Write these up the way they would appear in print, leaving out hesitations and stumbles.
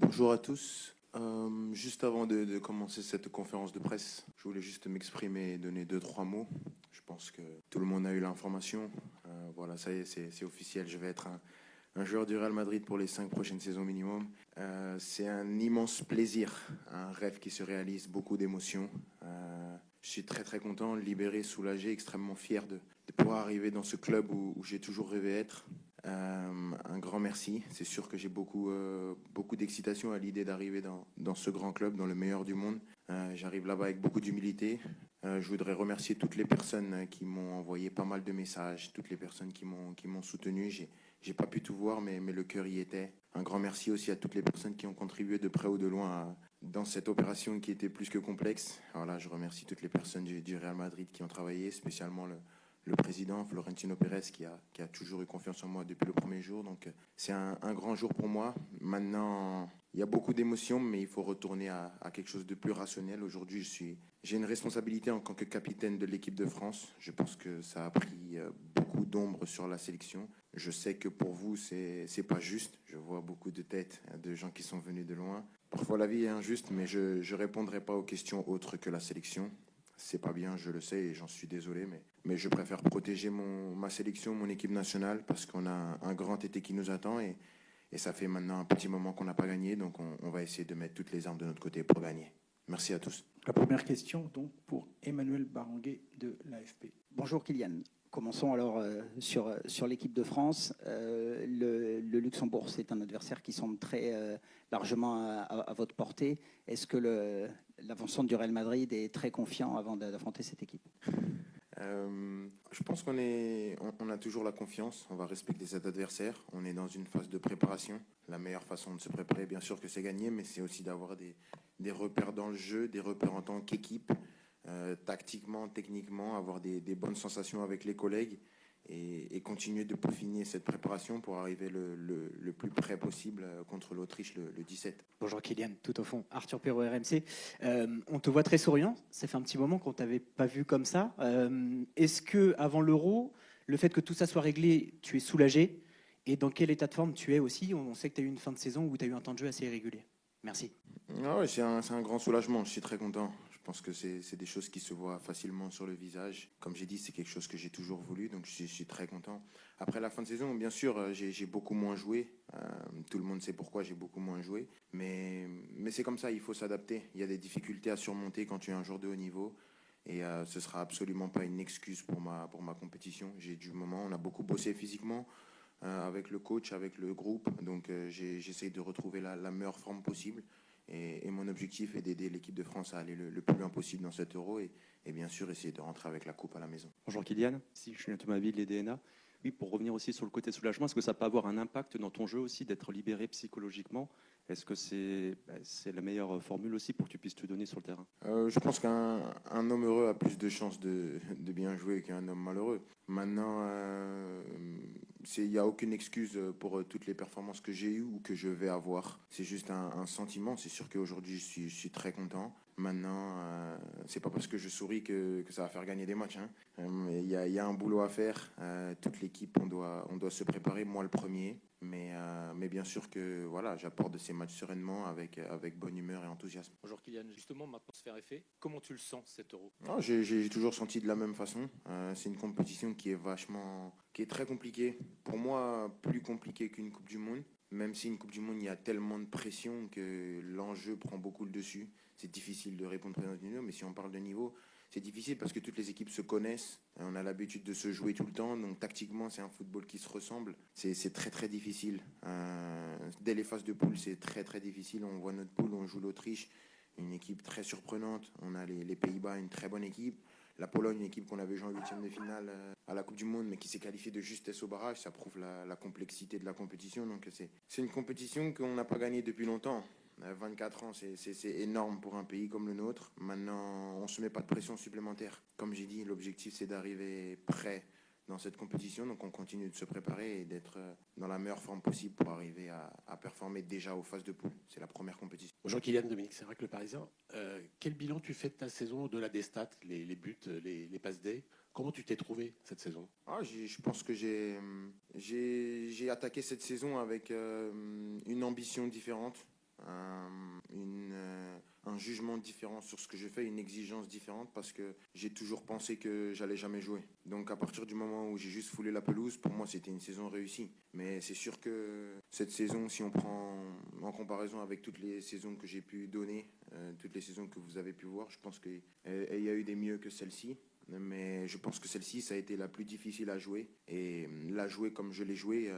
Bonjour à tous. Juste avant de commencer cette conférence de presse, je voulais juste m'exprimer et donner deux, trois mots. Je pense que tout le monde a eu l'information. Voilà, ça y est, c'est officiel. Je vais être un joueur du Real Madrid pour les 5 prochaines saisons minimum. C'est un immense plaisir, un rêve qui se réalise, beaucoup d'émotions. Je suis très très content, libéré, soulagé, extrêmement fier de pouvoir arriver dans ce club où j'ai toujours rêvé être. Un grand merci. C'est sûr que j'ai beaucoup d'excitation à l'idée d'arriver dans ce grand club, dans le meilleur du monde. J'arrive là-bas avec beaucoup d'humilité. Je voudrais remercier toutes les personnes qui m'ont envoyé pas mal de messages, toutes les personnes qui m'ont soutenu. J'ai pas pu tout voir, mais le cœur y était. Un grand merci aussi à toutes les personnes qui ont contribué de près ou de loin dans cette opération qui était plus que complexe. Alors là, je remercie toutes les personnes du Real Madrid qui ont travaillé, spécialement le président Florentino Pérez qui a toujours eu confiance en moi depuis le premier jour. Donc c'est un grand jour pour moi. Maintenant, il y a beaucoup d'émotions, mais il faut retourner à quelque chose de plus rationnel. Aujourd'hui, j'ai une responsabilité en tant que capitaine de l'équipe de France. Je pense que ça a pris beaucoup d'ombre sur la sélection. Je sais que pour vous, c'est pas juste. Je vois beaucoup de têtes de gens qui sont venus de loin. Parfois, la vie est injuste, mais je répondrai pas aux questions autres que la sélection. C'est pas bien, je le sais et j'en suis désolé, mais je préfère protéger ma sélection, mon équipe nationale, parce qu'on a un grand été qui nous attend et ça fait maintenant un petit moment qu'on n'a pas gagné, donc on va essayer de mettre toutes les armes de notre côté pour gagner. Merci à tous. La première question, donc, pour Emmanuel Baranguet de l'AFP. Bonjour Kylian. Commençons alors sur l'équipe de France. Le Luxembourg, c'est un adversaire qui semble très largement à votre portée. Est-ce que l'avancement du Real Madrid est très confiant avant d'affronter cette équipe? Je pense qu'on a toujours la confiance. On va respecter cet adversaire. On est dans une phase de préparation. La meilleure façon de se préparer, bien sûr, que c'est gagner, mais c'est aussi d'avoir des repères dans le jeu, des repères en tant qu'équipe. Tactiquement, techniquement, avoir des bonnes sensations avec les collègues et continuer de peaufiner cette préparation pour arriver le plus près possible contre l'Autriche le 17. Bonjour Kylian, tout au fond, Arthur Perrault, RMC. On te voit très souriant, ça fait un petit moment qu'on ne t'avait pas vu comme ça. Est-ce que avant l'Euro, le fait que tout ça soit réglé, tu es soulagé? Et dans quel état de forme tu es aussi? On sait que tu as eu une fin de saison où tu as eu un temps de jeu assez irrégulier. Merci. Ah ouais, c'est un grand soulagement, je suis très content. Je pense que c'est des choses qui se voient facilement sur le visage. Comme j'ai dit, c'est quelque chose que j'ai toujours voulu, donc je suis très content. Après la fin de saison, bien sûr, j'ai beaucoup moins joué. Tout le monde sait pourquoi j'ai beaucoup moins joué. Mais c'est comme ça, il faut s'adapter. Il y a des difficultés à surmonter quand tu es un joueur de haut niveau. Et ce ne sera absolument pas une excuse pour ma compétition. J'ai du moment, on a beaucoup bossé physiquement avec le coach, avec le groupe. Donc j'essaie de retrouver la meilleure forme possible. Et mon objectif est d'aider l'équipe de France à aller le plus loin possible dans cet Euro et bien sûr essayer de rentrer avec la coupe à la maison. Bonjour Kylian, si je suis Thomasville, les DNA. Oui, pour revenir aussi sur le côté soulagement, est-ce que ça peut avoir un impact dans ton jeu aussi d'être libéré psychologiquement? Est-ce que c'est la meilleure formule aussi pour que tu puisses te donner sur le terrain? Je pense qu'un homme heureux a plus de chances de bien jouer qu'un homme malheureux. Maintenant, il n'y a aucune excuse pour toutes les performances que j'ai eues ou que je vais avoir. C'est juste un sentiment. C'est sûr qu'aujourd'hui, je suis très content. Maintenant, c'est pas parce que je souris que ça va faire gagner des matchs. Il y a un boulot à faire. Toute l'équipe, on doit se préparer. Moi, le premier. Mais bien sûr que voilà, j'apporte de ces matchs sereinement avec bonne humeur et enthousiasme. Bonjour Kylian, justement maintenant se faire effet, comment tu le sens cet Euro? J'ai toujours senti de la même façon. C'est une compétition qui est très compliquée. Pour moi, plus compliquée qu'une Coupe du Monde. Même si une Coupe du Monde, il y a tellement de pression que l'enjeu prend beaucoup le dessus. C'est difficile de répondre présent du niveau, mais si on parle de niveau, c'est difficile parce que toutes les équipes se connaissent. On a l'habitude de se jouer tout le temps. Donc tactiquement, c'est un football qui se ressemble. C'est très très difficile. Dès les phases de poule, c'est très très difficile. On voit notre poule, on joue l'Autriche, une équipe très surprenante. On a les Pays-Bas, une très bonne équipe. La Pologne, une équipe qu'on avait joué en huitième de finale à la Coupe du Monde, mais qui s'est qualifiée de justesse au barrage. Ça prouve la complexité de la compétition. Donc c'est une compétition qu'on n'a pas gagnée depuis longtemps. 24 ans, c'est énorme pour un pays comme le nôtre. Maintenant, on ne se met pas de pression supplémentaire. Comme j'ai dit, l'objectif, c'est d'arriver prêt dans cette compétition. Donc, on continue de se préparer et d'être dans la meilleure forme possible pour arriver à performer déjà aux phases de poule. C'est la première compétition. Bonjour Kylian, Dominique Sérac, Le Parisien. Quel bilan tu fais de ta saison au-delà des stats, les buts, les passes D? Comment tu t'es trouvé cette saison? Je pense que j'ai attaqué cette saison avec une ambition différente. un jugement différent sur ce que je fais, une exigence différente parce que j'ai toujours pensé que j'allais jamais jouer. Donc à partir du moment où j'ai juste foulé la pelouse, pour moi c'était une saison réussie. Mais c'est sûr que cette saison, si on prend en comparaison avec toutes les saisons que j'ai pu donner, toutes les saisons que vous avez pu voir, je pense qu'il y a eu des mieux que celle-ci. Mais je pense que celle-ci, ça a été la plus difficile à jouer. Et la jouer comme je l'ai joué,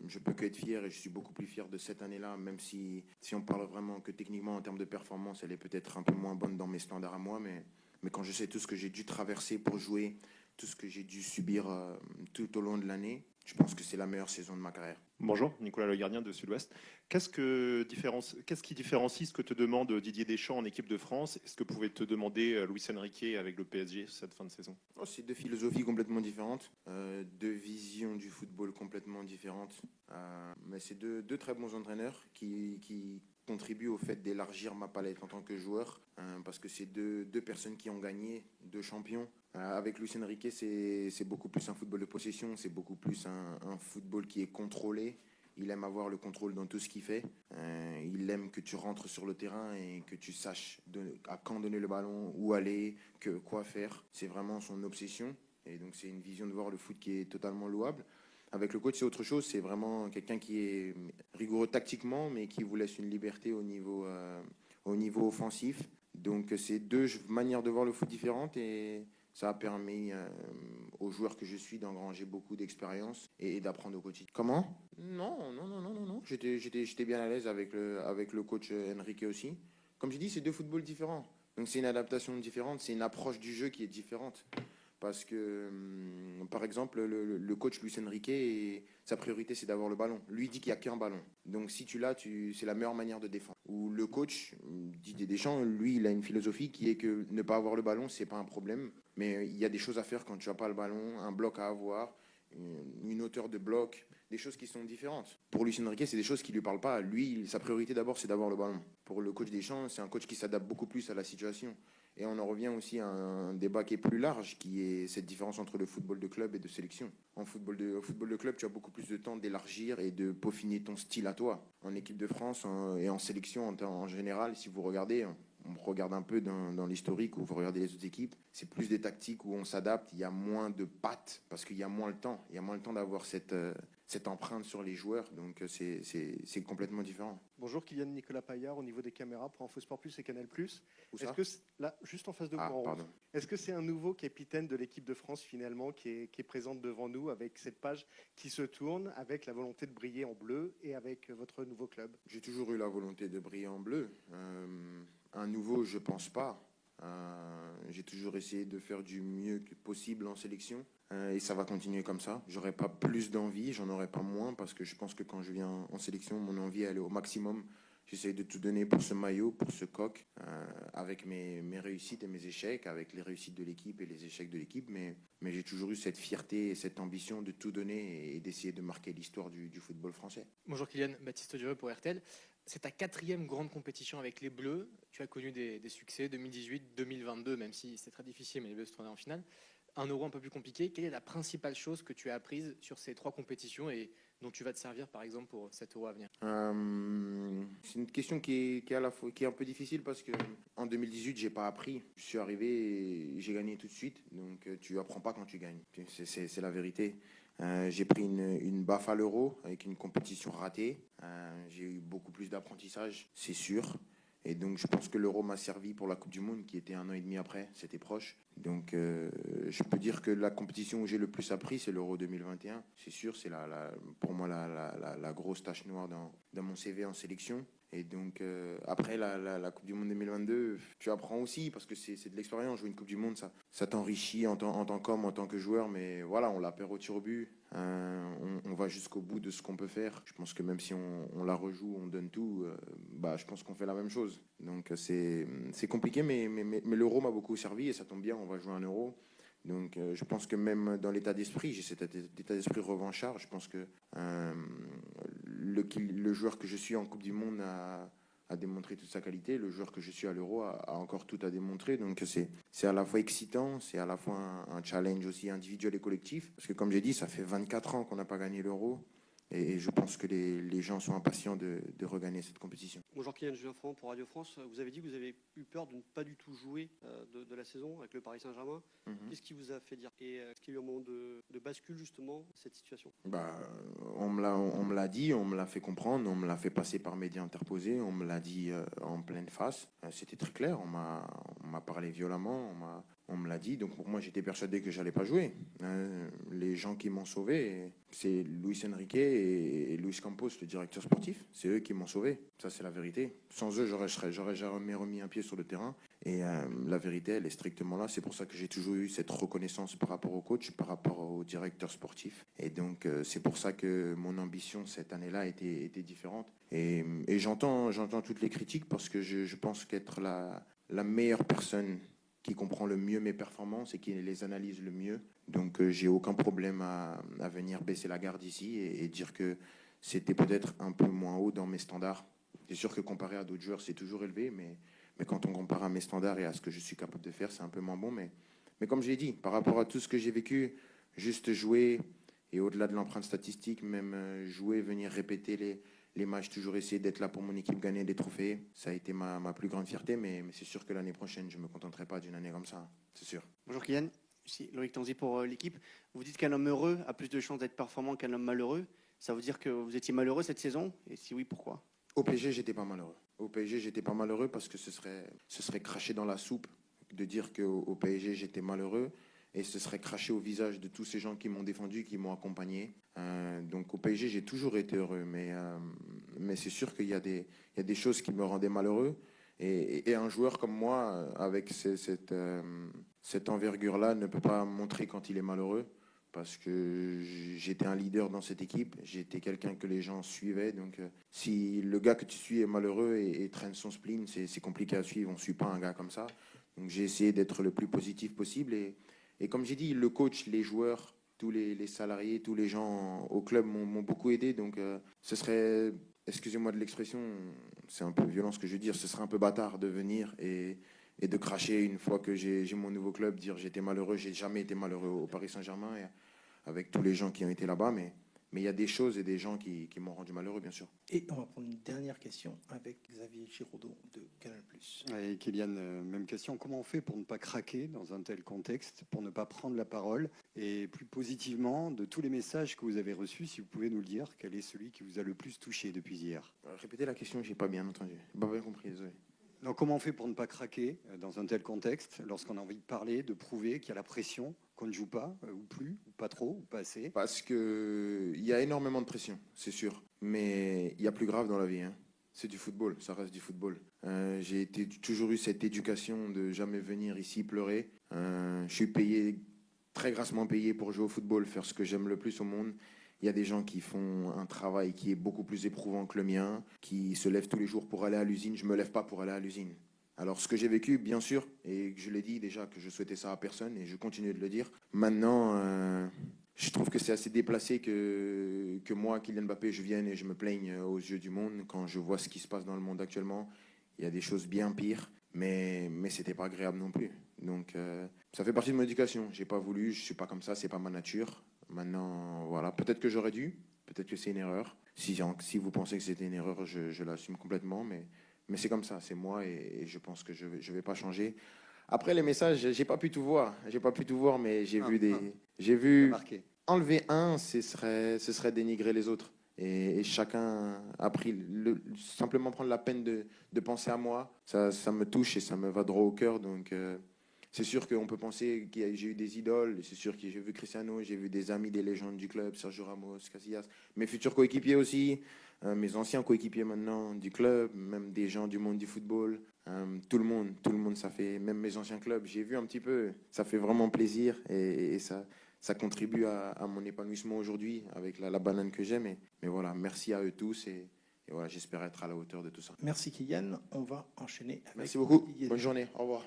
je peux que être fier et je suis beaucoup plus fier de cette année-là, même si on parle vraiment que techniquement en termes de performance, elle est peut-être un peu moins bonne dans mes standards à moi. Mais quand je sais tout ce que j'ai dû traverser pour jouer, tout ce que j'ai dû subir tout au long de l'année, je pense que c'est la meilleure saison de ma carrière. Bonjour, Nicolas Le Gardien de Sud-Ouest. Qu'est-ce qui différencie ce que te demande Didier Deschamps en équipe de France et ce que pouvait te demander Luis Enrique avec le PSG cette fin de saison? C'est deux philosophies complètement différentes, deux visions du football complètement différentes. Mais c'est deux très bons entraîneurs qui contribuent au fait d'élargir ma palette en tant que joueur, parce que c'est deux personnes qui ont gagné, deux champions. Avec Luis Enrique, c'est beaucoup plus un football de possession, c'est beaucoup plus un football qui est contrôlé. Il aime avoir le contrôle dans tout ce qu'il fait. Il aime que tu rentres sur le terrain et que tu saches à quand donner le ballon, où aller, quoi faire. C'est vraiment son obsession. Et donc c'est une vision de voir le foot qui est totalement louable. Avec le coach, c'est autre chose. C'est vraiment quelqu'un qui est rigoureux tactiquement, mais qui vous laisse une liberté au niveau offensif. Donc c'est deux manières de voir le foot différentes et ça a permis aux joueurs que je suis d'engranger beaucoup d'expérience et d'apprendre au quotidien. Comment ? Non. J'étais bien à l'aise avec le coach Enrique aussi. Comme j'ai dit, c'est deux footballs différents. Donc c'est une adaptation différente, c'est une approche du jeu qui est différente. Parce que, par exemple, le coach Luis Enrique, sa priorité, c'est d'avoir le ballon. Lui, il dit qu'il n'y a qu'un ballon. Donc, si tu l'as, c'est la meilleure manière de défendre. Ou le coach, Didier Deschamps, lui, il a une philosophie qui est que ne pas avoir le ballon, c'est pas un problème. Mais il y a des choses à faire quand tu n'as pas le ballon, un bloc à avoir, une hauteur de bloc, des choses qui sont différentes. Pour Luis Enrique, c'est des choses qui ne lui parlent pas. Lui, sa priorité d'abord, c'est d'avoir le ballon. Pour le coach Deschamps, c'est un coach qui s'adapte beaucoup plus à la situation. Et on en revient aussi à un débat qui est plus large, qui est cette différence entre le football de club et de sélection. Au football de club, tu as beaucoup plus de temps d'élargir et de peaufiner ton style à toi. En équipe de France et en sélection en général, si vous regardez, on regarde un peu dans l'historique où vous regardez les autres équipes, c'est plus des tactiques où on s'adapte, il y a moins de pattes parce qu'il y a moins le temps. Il y a moins le temps d'avoir cette empreinte sur les joueurs, donc c'est complètement différent. Bonjour, Kylian Nicolas Paillard, au niveau des caméras pour InfoSport Plus et Canal+. Où ça ? Là, juste en face de vous, en rouge. Est-ce que c'est un nouveau capitaine de l'équipe de France finalement qui est présente devant nous avec cette page qui se tourne, avec la volonté de briller en bleu et avec votre nouveau club ? J'ai toujours eu la volonté de briller en bleu. Un nouveau, je pense pas. J'ai toujours essayé de faire du mieux possible en sélection et ça va continuer comme ça. J'aurai pas plus d'envie, j'en aurai pas moins parce que je pense que quand je viens en sélection, mon envie elle est au maximum. J'essaie de tout donner pour ce maillot, pour ce coq, avec mes réussites et mes échecs, avec les réussites de l'équipe et les échecs de l'équipe. Mais j'ai toujours eu cette fierté et cette ambition de tout donner et d'essayer de marquer l'histoire du football français. Bonjour Kylian, Baptiste Dureux pour RTL. C'est ta 4e grande compétition avec les Bleus. Tu as connu des succès 2018, 2022, même si c'est très difficile, mais les Bleus se tournaient en finale. Un Euro un peu plus compliqué. Quelle est la principale chose que tu as apprise sur ces 3 compétitions et dont tu vas te servir par exemple pour cet Euro à venir ? C'est une question qui est à la fois qui est un peu difficile parce que en 2018 j'ai pas appris. Je suis arrivé et j'ai gagné tout de suite. Donc tu apprends pas quand tu gagnes. C'est la vérité. J'ai pris une baffe à l'Euro avec une compétition ratée. J'ai eu beaucoup plus d'apprentissage, c'est sûr. Et donc je pense que l'Euro m'a servi pour la Coupe du Monde qui était 1 an et demi après, c'était proche. Donc je peux dire que la compétition où j'ai le plus appris, c'est l'Euro 2021. C'est sûr, c'est pour moi la grosse tache noire dans mon CV en sélection. Et donc après la Coupe du Monde 2022, tu apprends aussi parce que c'est de l'expérience. Jouer une Coupe du Monde, ça t'enrichit en tant qu'homme, en tant que joueur. Mais voilà, on la perd au tir au but. On va jusqu'au bout de ce qu'on peut faire. Je pense que même si on la rejoue, on donne tout, je pense qu'on fait la même chose. Donc c'est compliqué, mais l'Euro m'a beaucoup servi et ça tombe bien, on va jouer un Euro. Donc je pense que même dans l'état d'esprit, j'ai cet état d'esprit revanchard. Je pense que le joueur que je suis en Coupe du Monde a démontré toute sa qualité. Le joueur que je suis à l'Euro a encore tout à démontrer. Donc c'est à la fois excitant, c'est à la fois un challenge aussi individuel et collectif. Parce que comme j'ai dit, ça fait 24 ans qu'on n'a pas gagné l'Euro. Et je pense que les gens sont impatients de regagner cette compétition. Bonjour Kylian Geoffrand pour Radio France. Vous avez dit que vous avez eu peur de ne pas du tout jouer de la saison avec le Paris Saint-Germain. Qu'est-ce qui vous a fait dire? Et est-ce qu'il y a eu un moment de bascule justement cette situation? On me l'a dit, on me l'a fait comprendre, on me l'a fait passer par médias interposés, on me l'a dit en pleine face. C'était très clair, on m'a parlé violemment, on me l'a dit. Donc pour moi, j'étais persuadé que j'allais pas jouer. Les gens qui m'ont sauvé, c'est Luis Enrique et Luis Campos, le directeur sportif. C'est eux qui m'ont sauvé. Ça, c'est la vérité. Sans eux, j'aurais jamais remis un pied sur le terrain. Et la vérité, elle est strictement là. C'est pour ça que j'ai toujours eu cette reconnaissance par rapport au coach, par rapport au directeur sportif. Et donc, c'est pour ça que mon ambition cette année-là était différente. Et j'entends toutes les critiques parce que je pense qu'être la meilleure personne qui comprend le mieux mes performances et qui les analyse le mieux. Donc, j'ai aucun problème à venir baisser la garde ici et dire que c'était peut-être un peu moins haut dans mes standards. C'est sûr que comparé à d'autres joueurs, c'est toujours élevé, mais quand on compare à mes standards et à ce que je suis capable de faire, c'est un peu moins bon. Mais comme je l'ai dit, par rapport à tout ce que j'ai vécu, juste jouer, et au-delà de l'empreinte statistique, même jouer, venir répéter les matchs, toujours essayer d'être là pour mon équipe, gagner des trophées, ça a été ma plus grande fierté. Mais c'est sûr que l'année prochaine, je ne me contenterai pas d'une année comme ça, c'est sûr. Bonjour Kylian, ici Loïc Tanzi pour l'équipe. Vous dites qu'un homme heureux a plus de chances d'être performant qu'un homme malheureux. Ça veut dire que vous étiez malheureux cette saison? Et si oui, pourquoi? Au PSG, j'étais pas malheureux. Au PSG, j'étais pas malheureux parce que ce serait cracher dans la soupe de dire qu'au PSG, j'étais malheureux. Et ce serait cracher au visage de tous ces gens qui m'ont défendu, qui m'ont accompagné. Donc au PSG, j'ai toujours été heureux. Mais c'est sûr qu'il y a des choses qui me rendaient malheureux. Et un joueur comme moi, avec cette envergure-là, ne peut pas montrer quand il est malheureux. Parce que j'étais un leader dans cette équipe, j'étais quelqu'un que les gens suivaient. Donc si le gars que tu suis est malheureux et traîne son spleen, c'est compliqué à suivre. On ne suit pas un gars comme ça. Donc j'ai essayé d'être le plus positif possible. Et comme j'ai dit, le coach, les joueurs, tous les salariés, tous les gens au club m'ont beaucoup aidé. Donc ce serait, excusez-moi de l'expression, c'est un peu violent ce que je veux dire, ce serait un peu bâtard de venir et de cracher une fois que j'ai mon nouveau club, dire j'étais malheureux, j'ai jamais été malheureux au Paris Saint-Germain et avec tous les gens qui ont été là-bas, mais il y a des choses et des gens qui m'ont rendu malheureux, bien sûr. Et on va prendre une dernière question avec Xavier Giraudot de Canal+. Et Kylian, même question. Comment on fait pour ne pas craquer dans un tel contexte, pour ne pas prendre la parole? Et plus positivement, de tous les messages que vous avez reçus, si vous pouvez nous le dire, quel est celui qui vous a le plus touché depuis hier? Répétez la question, j'ai pas bien entendu. J'ai pas bien compris, désolé. Donc, comment on fait pour ne pas craquer dans un tel contexte, lorsqu'on a envie de parler, de prouver qu'il y a la pression, qu'on ne joue pas, ou plus, ou pas trop, ou pas assez? Parce qu'il y a énormément de pression, c'est sûr. Mais il y a plus grave dans la vie. C'est du football, ça reste du football. J'ai toujours eu cette éducation de jamais venir ici pleurer. Je suis payé, très grassement payé pour jouer au football, faire ce que j'aime le plus au monde. Il y a des gens qui font un travail qui est beaucoup plus éprouvant que le mien, qui se lèvent tous les jours pour aller à l'usine. Je ne me lève pas pour aller à l'usine. Alors, ce que j'ai vécu, bien sûr, et je l'ai dit déjà que je souhaitais ça à personne, et je continue de le dire. Maintenant, je trouve que c'est assez déplacé que moi, Kylian Mbappé, je vienne et je me plaigne aux yeux du monde quand je vois ce qui se passe dans le monde actuellement. Il y a des choses bien pires, mais ce n'était pas agréable non plus. Donc, ça fait partie de mon éducation. Je n'ai pas voulu, je ne suis pas comme ça, ce n'est pas ma nature. Maintenant, voilà, peut-être que j'aurais dû, peut-être que c'est une erreur. Si vous pensez que c'était une erreur, je l'assume complètement, mais c'est comme ça, c'est moi et je pense que je vais pas changer. Après les messages, j'ai pas pu tout voir, mais j'ai vu enlever un, ce serait dénigrer les autres. Et chacun a pris simplement prendre la peine de penser à moi. Ça me touche et ça me va droit au cœur, donc. C'est sûr qu'on peut penser que j'ai eu des idoles, c'est sûr que j'ai vu Cristiano, j'ai vu des amis, des légendes du club, Sergio Ramos, Casillas, mes futurs coéquipiers aussi, mes anciens coéquipiers maintenant du club, même des gens du monde du football, tout le monde, ça fait, même mes anciens clubs, j'ai vu un petit peu, ça fait vraiment plaisir et ça contribue à mon épanouissement aujourd'hui avec la banane que j'aime. Mais voilà, merci à eux tous et voilà, j'espère être à la hauteur de tout ça. Merci Kylian, on va enchaîner avec... Merci beaucoup, bonne journée, au revoir.